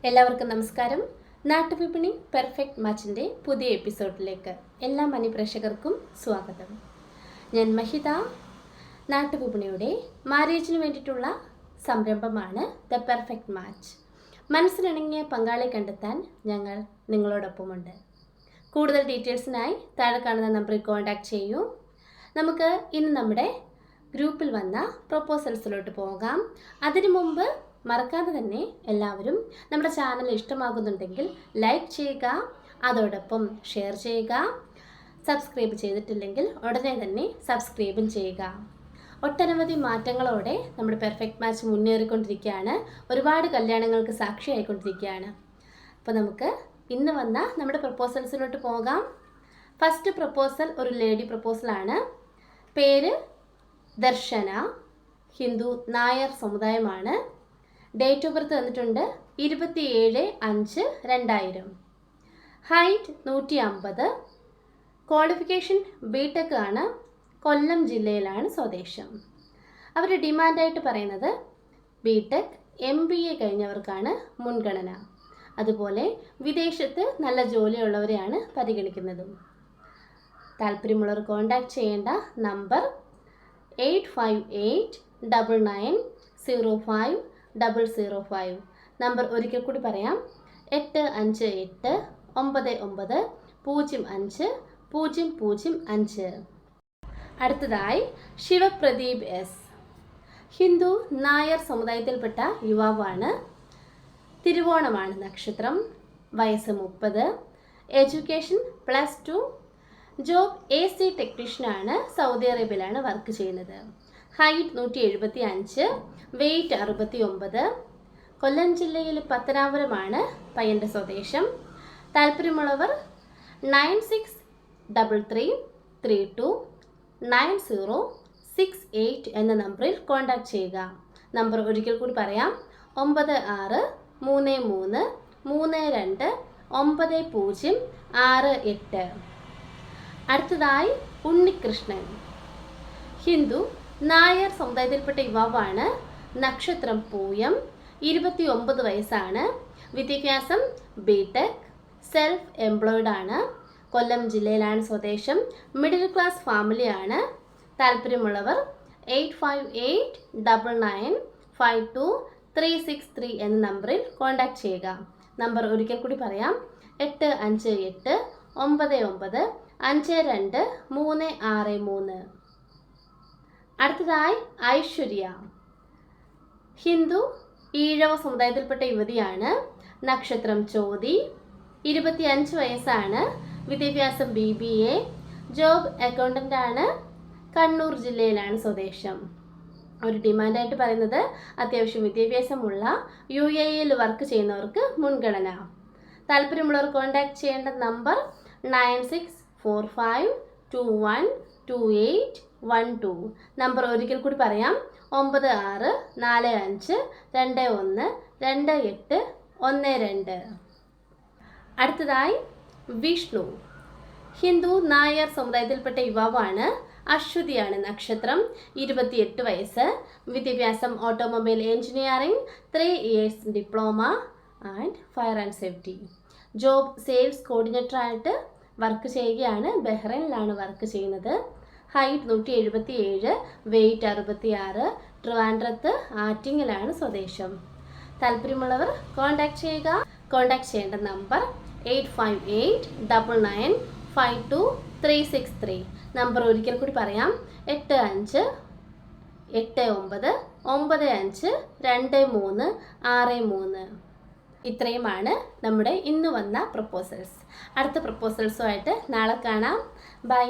എല്ലാവർക്കും നമസ്കാരം. നാട്ടുവിപണി പെർഫെക്റ്റ് മാച്ചിൻ്റെ പുതിയ എപ്പിസോഡിലേക്ക് എല്ലാ മാന്യപ്രേക്ഷകർക്കും സ്വാഗതം. ഞാൻ മഹിത. നാട്ടുവിപണിയുടെ മാരേജിന് വേണ്ടിയിട്ടുള്ള സംരംഭമാണ് ദ പെർഫെക്റ്റ് മാച്ച്. മനസ്സിലിണങ്ങിയ പങ്കാളിയെ കണ്ടെത്താൻ ഞങ്ങൾ നിങ്ങളോടൊപ്പമുണ്ട്. കൂടുതൽ ഡീറ്റെയിൽസിനായി താഴെ കാണുന്ന നമ്പറിൽ കോൺടാക്റ്റ് ചെയ്യൂ. നമുക്ക് ഇന്ന് നമ്മുടെ ഗ്രൂപ്പിൽ വന്ന പ്രൊപ്പോസൽസിലോട്ട് പോകാം. അതിനു മുമ്പ് മറക്കാതെ തന്നെ എല്ലാവരും നമ്മുടെ ചാനൽ ഇഷ്ടമാകുന്നുണ്ടെങ്കിൽ ലൈക്ക് ചെയ്യുക, അതോടൊപ്പം ഷെയർ ചെയ്യുക. സബ്സ്ക്രൈബ് ചെയ്തിട്ടില്ലെങ്കിൽ ഉടനെ തന്നെ സബ്സ്ക്രൈബും ചെയ്യുക. ഒട്ടനവധി മാറ്റങ്ങളോടെ നമ്മുടെ പെർഫെക്റ്റ് മാച്ച് മുന്നേറിക്കൊണ്ടിരിക്കുകയാണ്. ഒരുപാട് കല്യാണങ്ങൾക്ക് സാക്ഷിയായിക്കൊണ്ടിരിക്കുകയാണ്. അപ്പോൾ നമുക്ക് ഇന്ന് വന്ന നമ്മുടെ പ്രപ്പോസൽസിലോട്ട് പോകാം. ഫസ്റ്റ് പ്രപ്പോസൽ ഒരു ലേഡി പ്രപ്പോസലാണ്. പേര് ദർശന. ഹിന്ദു നായർ സമുദായമാണ്. ഡേറ്റ് ഓഫ് ബർത്ത് തന്നിട്ടുണ്ട് 27/5/2000. ഹൈറ്റ് 150. ക്വാളിഫിക്കേഷൻ ബിടെക് ആണ്. കൊല്ലം ജില്ലയിലാണ് സ്വദേശം. അവർ ഡിമാൻഡായിട്ട് പറയുന്നത് ബിടെക് MBA കഴിഞ്ഞവർക്കാണ് മുൻഗണന. അതുപോലെ വിദേശത്ത് നല്ല ജോലിയുള്ളവരെയാണ് പരിഗണിക്കുന്നതും. താല്പര്യമുള്ളവർ കോൺടാക്റ്റ് ചെയ്യേണ്ട നമ്പർ 8589905005. നമ്പർ ഒരിക്കൽ കൂടി പറയാം, 8589050005. അടുത്തതായി ശിവപ്രദീപ് S. ഹിന്ദു നായർ സമുദായത്തിൽപ്പെട്ട യുവാവാണ്. തിരുവോണമാണ് നക്ഷത്രം. വയസ്സ് 30. എഡ്യൂക്കേഷൻ +2. ജോബ് AC ടെക്നീഷ്യനാണ്. സൗദി അറേബ്യയിലാണ് വർക്ക് ചെയ്യുന്നത്. ഹൈറ്റ് 175. വെയ്റ്റ് 69. കൊല്ലം ജില്ലയിൽ പത്തനാപുരമാണ് പയ്യൻ്റെ സ്വദേശം. താല്പര്യമുള്ളവർ 9633329068 എന്ന നമ്പറിൽ കോൺടാക്റ്റ് ചെയ്യുക. നമ്പർ ഒരിക്കൽ കൂടി പറയാം, 9633329068. അടുത്തതായി ഉണ്ണികൃഷ്ണൻ. ഹിന്ദു നായർ സമുദായത്തിൽപ്പെട്ട യുവാവാണ്. നക്ഷത്രം പൂയം. 29 വയസ്സാണ്. വിദ്യാഭ്യാസം ബിടെക്. സെൽഫ് എംപ്ലോയിഡ് ആണ്. കൊല്ലം ജില്ലയിലാണ് സ്വദേശം. മിഡിൽ ക്ലാസ് ഫാമിലിയാണ്. താല്പര്യമുള്ളവർ 8589952363 എന്ന നമ്പറിൽ കോൺടാക്റ്റ് ചെയ്യുക. നമ്പർ ഒരിക്കൽ കൂടി പറയാം, 8589952363. അടുത്തതായി ഐശ്വര്യ. ഹിന്ദു ഈഴവ സമുദായത്തിൽപ്പെട്ട യുവതിയാണ്. നക്ഷത്രം ചോതി. 25 വയസ്സാണ്. വിദ്യാഭ്യാസം BBA. ജോബ് അക്കൗണ്ടൻ്റ് ആണ്. കണ്ണൂർ ജില്ലയിലാണ് സ്വദേശം. ഒരു ഡിമാൻഡായിട്ട് പറയുന്നത് അത്യാവശ്യം വിദ്യാഭ്യാസമുള്ള UAE വർക്ക് ചെയ്യുന്നവർക്ക് മുൻഗണന. താല്പര്യമുള്ളവർ കോൺടാക്റ്റ് ചെയ്യേണ്ട നമ്പർ 9645212812. നമ്പർ ഒരിക്കൽ കൂടി പറയാം, 9645212812. അടുത്തതായി വിഷ്ണു. ഹിന്ദു നായർ സമുദായത്തിൽപ്പെട്ട യുവാവാണ്. അശ്വതിയാണ് നക്ഷത്രം. 28 വയസ്സ്. വിദ്യാഭ്യാസം automobile engineering. 3 years diploma and fire and safety. Job sales കോർഡിനേറ്ററായിട്ട് വർക്ക് ചെയ്യുകയാണ്. ബഹ്റൈനിലാണ് വർക്ക് ചെയ്യുന്നത്. ഹൈറ്റ് 177. വെയ്റ്റ് 66. ട്രിവാൻഡ്രത്ത് ആറ്റിങ്ങലാണ് സ്വദേശം. താല്പര്യമുള്ളവർ കോൺടാക്റ്റ് ചെയ്യുക. കോൺടാക്റ്റ് ചെയ്യേണ്ട നമ്പർ 8589952363. നമ്പർ ഒരിക്കൽ കൂടി പറയാം, 8589952363. ഇത്രയുമാണ് നമ്മുടെ ഇന്ന് വന്ന പ്രപ്പോസൽസ്. അടുത്ത പ്രപ്പോസൽസുമായിട്ട് നാളെ കാണാം. ബൈ.